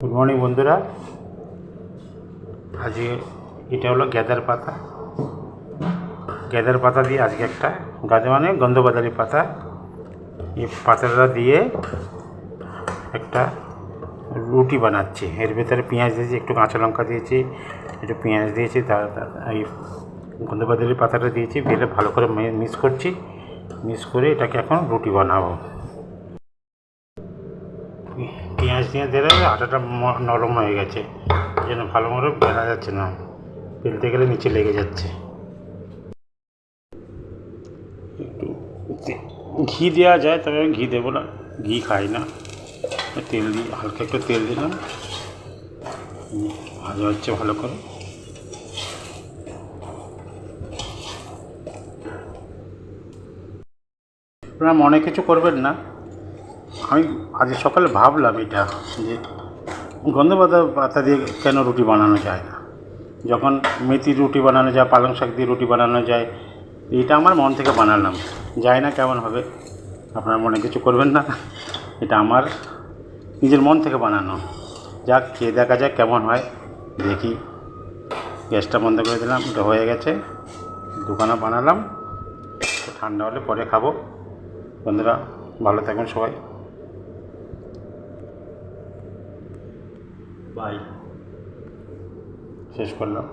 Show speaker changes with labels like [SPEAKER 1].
[SPEAKER 1] Good morning বন্ধুরা। আজকে এটা হলো গ্যাদার পাতা। গ্যাদার পাতা দিয়ে আজকে একটা গাঁদা মানে গন্ধবাদারি পাতা, এই পাতাটা দিয়ে একটা রুটি বানাচ্ছি। এর ভেতরে পেঁয়াজ দিয়েছি, একটু কাঁচা লঙ্কা দিয়েছি, একটু পেঁয়াজ দিয়েছি, এই গন্ধবাদারি পাতাটা দিয়েছি, দিয়ে ভালো করে মিক্স করছি। মিক্স করে এটাকে এখন রুটি বানাবো। পেঁয়াজ দিয়ে দিলে আটাটা নরম হয়ে গেছে, এই জন্য ভালো মতো বেলা যাচ্ছে না, বেলতে গেলে নিচে লেগে যাচ্ছে। একটু ঘি দেওয়া যায়, তবে আমি ঘি দেবো না, ঘি খাই না। তেল দিয়ে হালকা একটু তেল দিলাম, ভাজা হচ্ছে ভালো করে। আপনারা মনে কিছু করবেন না, আমি আজ সকালে ভাবলাম এটা যে গন্ধবাদার পাতা দিয়ে কেন রুটি বানানো যায় না, যখন মেথির রুটি বানানো যায়, পালং শাক দিয়ে রুটি বানানো যায়। এটা আমার মন থেকে বানালাম, যায় না কেমন হবে, আপনারা মনে কিছু করবেন না। এটা আমার নিজের মন থেকে বানানো, যাক খেয়ে দেখা যাক কেমন হয়। দেখি, গ্যাসটা বন্ধ করে দিলাম, এটা হয়ে গেছে। দুখানা বানালাম, ঠান্ডা হলে পরে খাবো। বন্ধুরা ভালো থাকবেন সবাই, বাই। শেষ করলাম।